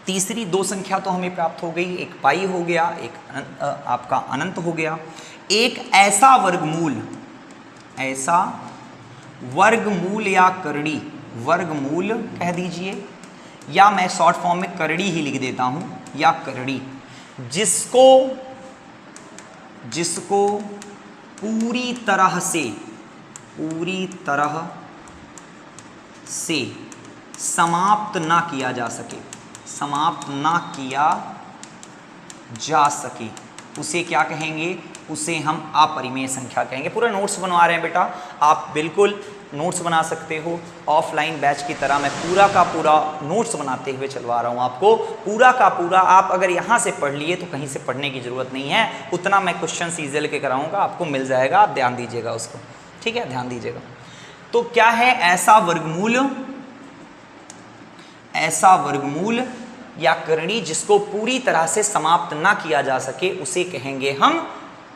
तीसरी 2 संख्या तो हमें प्राप्त हो गई, एक पाई हो गया, एक आपका अनंत हो गया। एक ऐसा वर्गमूल या करड़ी, वर्गमूल कह दीजिए, या मैं शॉर्ट फॉर्म में करड़ी ही लिख देता हूं, या करड़ी, जिसको पूरी तरह से समाप्त ना किया जा सके, उसे क्या कहेंगे? उसे हम अपरिमेय संख्या कहेंगे। पूरा नोट्स बनवा रहे हैं बेटा, आप बिल्कुल नोट्स बना सकते हो। ऑफलाइन बैच की तरह मैं पूरा का पूरा नोट्स बनाते हुए चलवा रहा हूँ आपको, पूरा का पूरा। आप अगर यहाँ से पढ़ लिए तो कहीं से पढ़ने की ज़रूरत नहीं है, उतना मैं क्वेश्चन ईज़ी लेके कराऊँगा, आपको मिल जाएगा, आप ध्यान दीजिएगा उसको, ठीक है, ध्यान दीजिएगा। तो क्या है ऐसा वर्गमूल या करणी जिसको पूरी तरह से समाप्त ना किया जा सके, उसे कहेंगे हम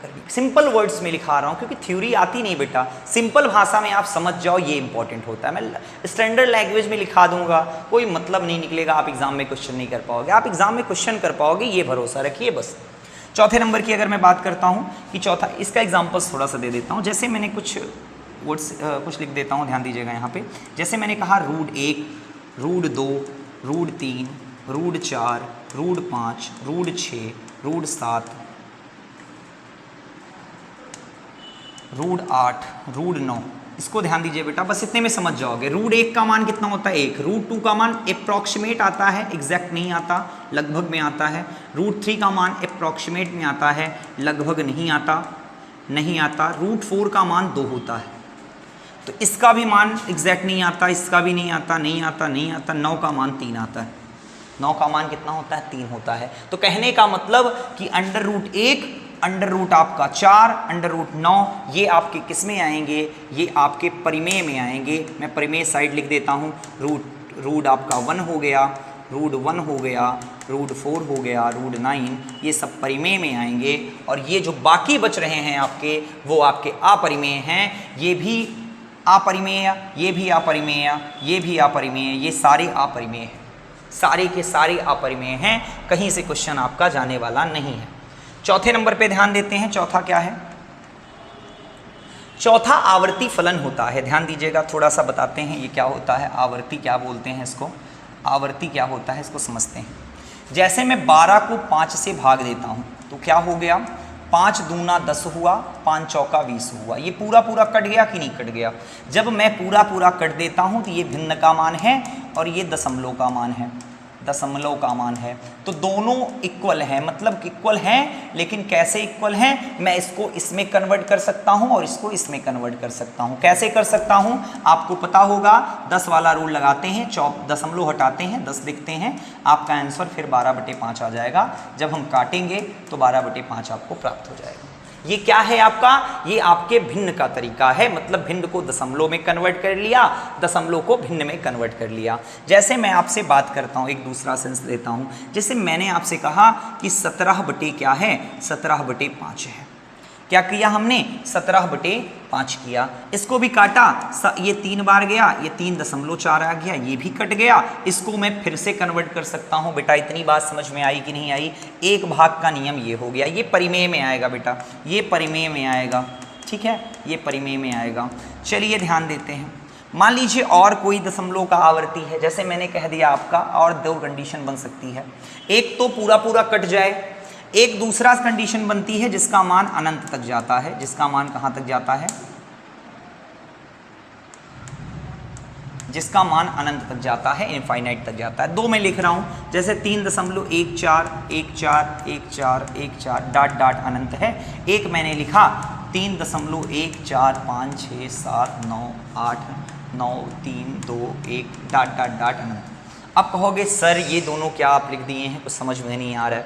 करणी। सिंपल वर्ड्स में लिखा रहा हूं क्योंकि थ्योरी आती नहीं बेटा, सिंपल भाषा में आप समझ जाओ, ये इंपॉर्टेंट होता है। मैं स्टैंडर्ड लैंग्वेज में लिखा दूंगा, कोई मतलब नहीं निकलेगा, आप एग्जाम में क्वेश्चन नहीं कर पाओगे। आप एग्जाम में क्वेश्चन कर पाओगे, ये भरोसा रखिए बस। चौथे नंबर की अगर मैं बात करता हूँ कि चौथा, इसका एग्जाम्पल्स थोड़ा सा दे देता हूँ। जैसे मैंने कुछ वर्ड्स कुछ लिख देता हूँ, ध्यान दीजिएगा यहाँ पे। जैसे मैंने कहा root 1, root 2, root 3, root 4, root 5, root 6, root 7, root 8, root 9। इसको ध्यान दीजिए बेटा, बस इतने में समझ जाओगे। रूट 1 का मान कितना होता है? 1। रूट 2 का मान अप्रॉक्सीमेट आता है, एग्जैक्ट नहीं आता, लगभग में आता है। रूट 3 का मान अप्रॉक्सीमेट में आता है, लगभग नहीं आता। रूट 4 का मान 2 होता है, तो इसका भी मान एग्जैक्ट नहीं आता, इसका भी नहीं आता। 9 का मान 3 आता है। 9 का मान कितना होता है? 3 होता है। तो कहने का मतलब कि अंडर रूट 1, अंडर रूट आपका 4, अंडर रूट 9, ये आपके किस में आएंगे? ये आपके परिमेय में आएंगे। मैं परिमेय साइड लिख देता हूँ। रूट आपका 1 हो गया, रूट 1 हो गया, रूट 4 हो गया, रूट 9, ये सब परिमेय में आएंगे। और ये जो बाकी बच रहे हैं आपके, वो आपके अपरिमेय हैं। ये भी अपरिमेय, ये भी अपरिमेय, ये भी अपरिमेय, ये सारे अपरिमेय हैं। सारे के सारे अपरिमेय हैं, कहीं से क्वेश्चन आपका जाने वाला नहीं है। चौथे नंबर पे ध्यान देते हैं। चौथा क्या है? चौथा आवर्ती फलन होता है। ध्यान दीजिएगा, थोड़ा सा बताते हैं ये क्या होता है। आवर्ती क्या बोलते हैं इसको? आवर्ती क्या होता है इसको समझते हैं। जैसे मैं 12 को 5 से भाग देता हूँ तो क्या हो गया? 5 दूना 10 हुआ, 5 चौका 20 हुआ। ये पूरा पूरा कट गया कि नहीं कट गया? जब मैं पूरा पूरा कट देता हूँ तो ये भिन्न का मान है और ये दशमलव का मान है, दशमलव का मान है। तो दोनों इक्वल हैं, मतलब इक्वल हैं, लेकिन कैसे इक्वल हैं? मैं इसको इसमें कन्वर्ट कर सकता हूं और इसको इसमें कन्वर्ट कर सकता हूं। कैसे कर सकता हूं? आपको पता होगा, 10 वाला रूल लगाते हैं, दशमलव हटाते हैं, 10 लिखते हैं, आपका आंसर फिर 12/5 आ जाएगा। जब हम काटेंगे तो 12/5 आपको प्राप्त हो जाएगा। ये क्या है आपका? ये आपके भिन्न का तरीका है, मतलब भिन्न को दशमलव में कन्वर्ट कर लिया, दशमलव को भिन्न में कन्वर्ट कर लिया। जैसे मैं आपसे बात करता हूँ, एक दूसरा सेंस लेता हूँ। जैसे मैंने आपसे कहा कि 17/क्या है? 17/5 है। क्या किया हमने? 17/5 किया। इसको भी काटा, ये 3 बार गया, ये 3.4 आ गया, ये भी कट गया। इसको मैं फिर से कन्वर्ट कर सकता हूँ। बेटा इतनी बात समझ में आई कि नहीं आई? एक भाग का नियम ये हो गया। ये परिमेय में आएगा बेटा, ये परिमेय में आएगा, ठीक है, ये परिमेय में आएगा। चलिए ध्यान देते हैं। मान लीजिए और कोई दशमलव का आवर्ती है, जैसे मैंने कह दिया आपका, और 2 कंडीशन बन सकती है। एक तो पूरा पूरा कट जाए, एक दूसरा कंडीशन बनती है जिसका मान अनंत तक जाता है। जिसका मान कहां तक जाता है? जिसका मान अनंत तक जाता है, इनफाइनाइट तक जाता है। 2 मैं लिख रहा हूं, जैसे 3.14141414 डॉट डॉट अनंत है। एक मैंने लिखा 3.14567989 3 2 1 डॉट डॉट डॉट अनंत। अब कहोगे सर ये दोनों क्या आप लिख दिए हैं, कुछ समझ में नहीं आ रहा है।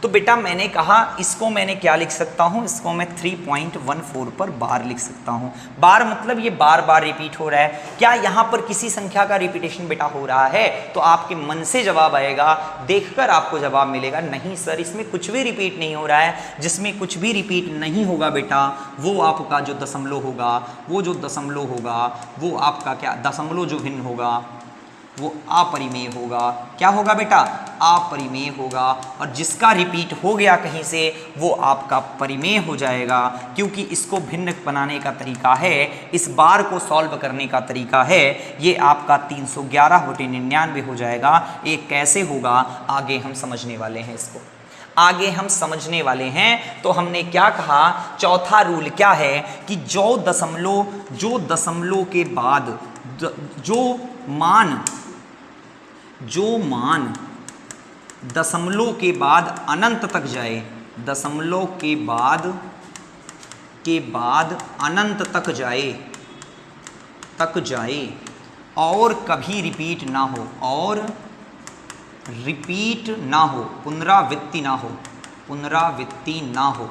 तो बेटा मैंने कहा इसको मैंने क्या लिख सकता हूँ? इसको मैं 3.14 पर बार लिख सकता हूँ। बार मतलब ये बार बार रिपीट हो रहा है। क्या यहाँ पर किसी संख्या का रिपीटेशन बेटा हो रहा है? तो आपके मन से जवाब आएगा, देखकर आपको जवाब मिलेगा नहीं सर इसमें कुछ भी रिपीट नहीं हो रहा है। जिसमें कुछ भी रिपीट नहीं होगा बेटा, वो आपका जो दशमलव होगा, वो जो दशमलव होगा, वो आपका क्या दशमलव जो भिन्न होगा वो अपरिमेय होगा। क्या होगा बेटा? अपरिमेय होगा। और जिसका रिपीट हो गया कहीं से, वो आपका परिमेय हो जाएगा, क्योंकि इसको भिन्न बनाने का तरीका है, इस बार को सॉल्व करने का तरीका है, ये आपका 311/99 हो जाएगा। ये कैसे होगा आगे हम समझने वाले हैं, इसको आगे हम समझने वाले हैं। तो हमने क्या कहा? चौथा रूल क्या है कि जो दशमलव के बाद जो मान दशमलव के बाद अनंत तक जाए, दशमलव के बाद अनंत तक जाए और कभी रिपीट ना हो, और रिपीट ना हो, पुनरावृत्ति ना हो,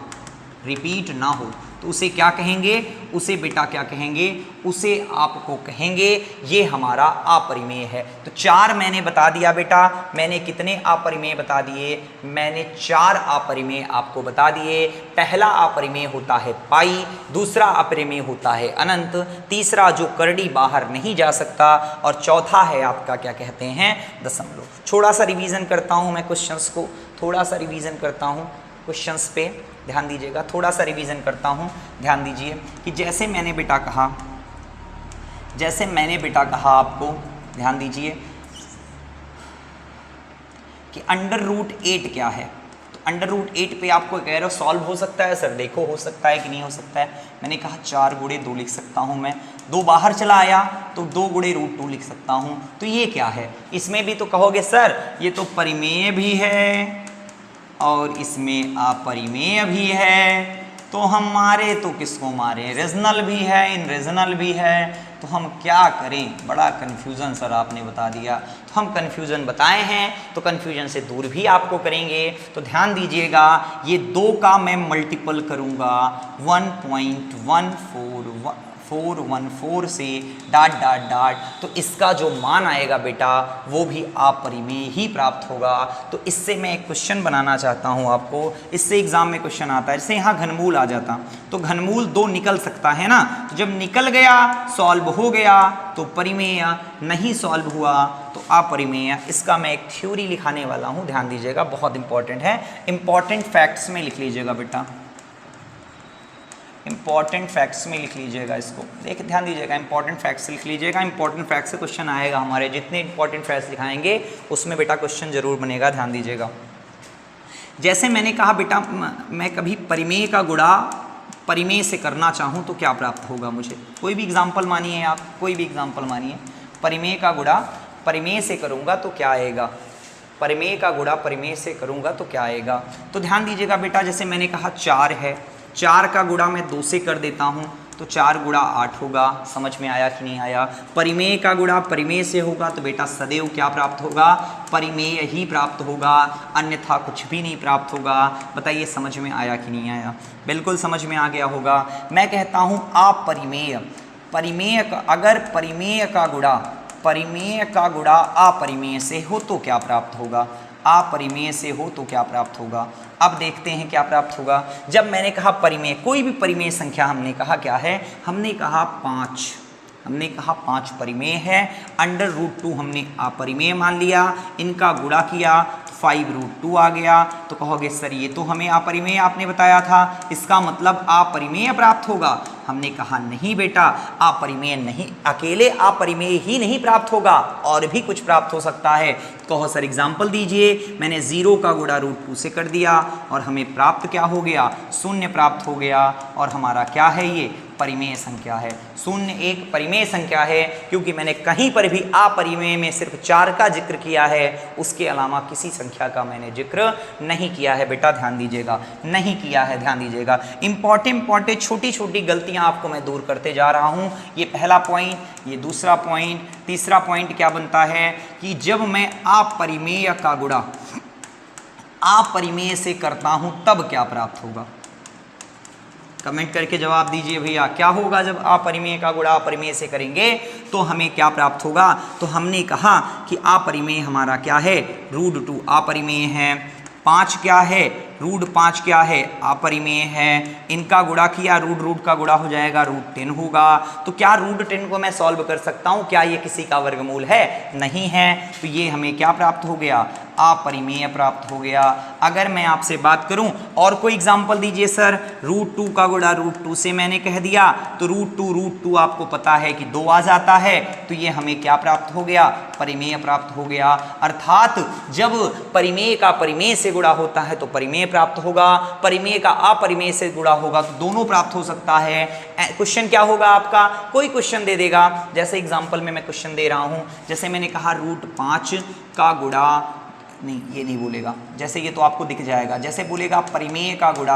रिपीट ना हो, तो उसे क्या कहेंगे? उसे बेटा क्या कहेंगे? उसे आपको कहेंगे ये हमारा अपरिमेय है। तो 4 मैंने बता दिया बेटा। मैंने कितने अपरिमेय बता दिए? मैंने 4 अपरिमेय आपको बता दिए। पहला अपरिमेय होता है पाई, दूसरा अपरिमेय होता है अनंत, तीसरा जो करड़ी बाहर नहीं जा सकता, और चौथा है आपका क्या कहते हैं? दशमलव। थोड़ा सा रिवीजन करता हूँ मैं क्वेश्चंस को, थोड़ा सा रिवीजन करता हूँ। क्वेश्चंस पे ध्यान दीजिएगा, थोड़ा सा रिवीजन करता हूँ। ध्यान दीजिए कि जैसे मैंने बेटा कहा आपको, ध्यान दीजिए कि अंडर रूट 8 क्या है। तो अंडर रूट 8 पे आपको कह रहे हो सॉल्व हो सकता है सर, देखो हो सकता है कि नहीं हो सकता है। मैंने कहा 4 गुणे 2 लिख सकता हूँ मैं, 2 बाहर चला आया तो 2 गुणे रूट 2 लिख सकता हूँ। तो ये क्या है, इसमें भी तो कहोगे सर ये तो परिमेय भी है और इसमें अपरिमेय भी है, तो हम मारे तो किसको मारे, रीजनल भी है इनरीजनल भी है, तो हम क्या करें। बड़ा कन्फ्यूज़न सर आपने बता दिया, तो हम कन्फ्यूज़न बताए हैं तो कन्फ्यूजन से दूर भी आपको करेंगे। तो ध्यान दीजिएगा ये 2 का मैं मल्टीपल करूँगा 1.414 से डॉट डॉट डॉट, तो इसका जो मान आएगा बेटा वो भी अपरिमेय ही प्राप्त होगा। तो इससे मैं एक क्वेश्चन बनाना चाहता हूँ आपको, इससे एग्जाम में क्वेश्चन आता है। जैसे यहाँ घनमूल आ जाता तो घनमूल 2 निकल सकता है ना, तो जब निकल गया सॉल्व हो गया तो परिमेय, नहीं सॉल्व हुआ तो अपरिमेय। इसका मैं एक थ्योरी लिखाने वाला हूँ, ध्यान दीजिएगा बहुत इंपॉर्टेंट है। इंपॉर्टेंट फैक्ट्स में लिख लीजिएगा बेटा, इंपॉर्टेंट फैक्ट्स में लिख लीजिएगा इसको, देख ध्यान दीजिएगा इंपॉर्टेंट फैक्ट्स लिख लीजिएगा। इंपॉर्टेंट फैक्ट्स से क्वेश्चन आएगा हमारे, जितने इंपॉर्टेंट फैक्ट्स लिखाएंगे उसमें बेटा क्वेश्चन जरूर बनेगा, ध्यान दीजिएगा। जैसे मैंने कहा बेटा मैं कभी परिमेय का गुणा परिमेय से करना चाहूँ तो क्या प्राप्त होगा मुझे। कोई भी एग्जाम्पल मानिए आप, कोई भी एग्जाम्पल मानिए, परिमेय का गुणा परिमेय से करूँगा तो क्या आएगा, परिमेय का गुणा परिमेय से करूँगा तो क्या आएगा। तो ध्यान दीजिएगा बेटा जैसे मैंने कहा 4 है, 4 का गुणा मैं 2 से कर देता हूँ तो 4 गुणा 8 होगा। समझ में आया कि नहीं आया। परिमेय का गुणा परिमेय से होगा तो बेटा सदैव क्या प्राप्त होगा, परिमेय ही प्राप्त होगा, अन्यथा कुछ भी नहीं प्राप्त होगा। बताइए समझ में आया कि नहीं आया। बिल्कुल समझ में आ गया होगा। मैं कहता हूँ अपरिमेय, परिमेय का अगर परिमेय का गुणा अपरिमेय से हो तो क्या प्राप्त होगा, अपरिमेय से हो तो क्या प्राप्त होगा। अब देखते हैं क्या प्राप्त होगा। जब मैंने कहा परिमेय, कोई भी परिमेय संख्या हमने कहा क्या है, हमने कहा 5 परिमेय है, अंडर रूट 2 हमने अपरिमेय मान लिया, इनका गुणा किया 5√2 आ गया। तो कहोगे सर ये तो हमें अपरिमेय आपने बताया था, इसका मतलब अपरिमेय प्राप्त होगा। हमने कहा नहीं बेटा, अपरिमेय नहीं, अकेले अपरिमेय ही नहीं प्राप्त होगा, और भी कुछ प्राप्त हो सकता है। कहो सर एग्जाम्पल दीजिए। मैंने 0 का गुणा √2 से कर दिया और हमें प्राप्त क्या हो गया, 0 प्राप्त हो गया, और हमारा क्या है ये परिमेय संख्या है। 0 एक परिमेय संख्या है, क्योंकि मैंने कहीं पर भी अपरिमेय में सिर्फ 4 का जिक्र किया है, उसके अलावा किसी संख्या का मैंने जिक्र नहीं किया है बेटा, ध्यान दीजिएगा, नहीं किया है, ध्यान दीजिएगा। इंपॉर्टेंट छोटी छोटी गलतियां आपको मैं दूर करते जा रहा हूं। ये पहला पॉइंट, ये दूसरा पॉइंट, तीसरा पॉइंट क्या बनता है कि जब मैं अपरिमेय का गुणा अपरिमेय से करता हूं तब क्या प्राप्त होगा। कमेंट करके जवाब दीजिए भैया, क्या होगा जब अपरिमेय का गुणा अपरिमेय से करेंगे तो हमें क्या प्राप्त होगा। तो हमने कहा कि अपरिमेय हमारा क्या है, √2 अपरिमेय है, 5 क्या है, √5 क्या है, अपरिमेय है, इनका गुणा किया रूट का गुणा हो जाएगा √10 होगा। तो क्या √10 को मैं सॉल्व कर सकता हूँ, क्या ये किसी का वर्गमूल है, नहीं है, तो ये हमें क्या प्राप्त हो गया, अपरिमेय प्राप्त हो गया। अगर मैं आपसे बात करूं और कोई एग्जांपल दीजिए सर, √2 का गुणा √2 से मैंने कह दिया तो √2 आपको पता है कि 2 आ जाता है, तो ये हमें क्या प्राप्त हो गया, परिमेय प्राप्त हो गया। अर्थात जब परिमेय का परिमेय से गुणा होता है तो परिमेय प्राप्त होगा, परिमेय का अपरिमेय से गुणा होगा तो दोनों प्राप्त हो सकता है। क्वेश्चन क्या होगा आपका, कोई क्वेश्चन दे देगा, जैसे एग्जाम्पल में मैं क्वेश्चन दे रहा हूं, जैसे मैंने कहा √5 का गुणा, नहीं ये नहीं बोलेगा, जैसे ये तो आपको दिख जाएगा, जैसे बोलेगा परिमेय का गुणा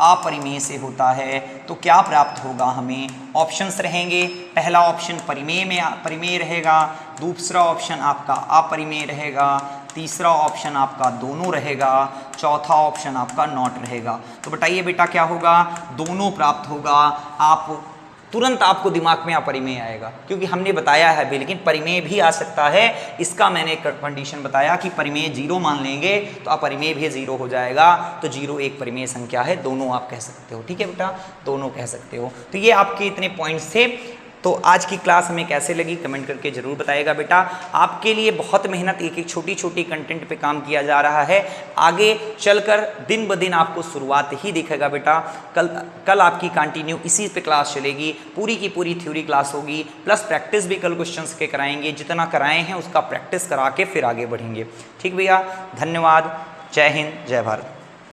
अपरिमेय से होता है तो क्या प्राप्त होगा हमें। ऑप्शंस रहेंगे, पहला ऑप्शन परिमेय रहेगा, दूसरा ऑप्शन आपका अपरिमेय रहेगा, तीसरा ऑप्शन आपका दोनों रहेगा, चौथा ऑप्शन आपका नॉट रहेगा। तो बताइए बेटा क्या होगा, दोनों प्राप्त होगा। आप तुरंत आपको दिमाग में अपरिमेय आएगा, क्योंकि हमने बताया है भी, लेकिन परिमेय भी आ सकता है। इसका मैंने कंडीशन बताया कि परिमेय 0 मान लेंगे तो अपरिमेय भी 0 हो जाएगा, तो 0 एक परिमेय संख्या है, दोनों आप कह सकते हो। ठीक है बेटा, दोनों कह सकते हो। तो ये आपके इतने पॉइंट्स थे। तो आज की क्लास हमें कैसे लगी कमेंट करके ज़रूर बताइएगा बेटा। आपके लिए बहुत मेहनत एक एक छोटी छोटी कंटेंट पे काम किया जा रहा है। आगे चलकर दिन ब दिन आपको शुरुआत ही दिखेगा बेटा। कल आपकी कंटिन्यू इसी पे क्लास चलेगी, पूरी की पूरी थ्योरी क्लास होगी, प्लस प्रैक्टिस भी कल क्वेश्चंस के कराएंगे। जितना कराए हैं उसका प्रैक्टिस करा के फिर आगे बढ़ेंगे। ठीक भैया, धन्यवाद। जय हिंद, जय भारत।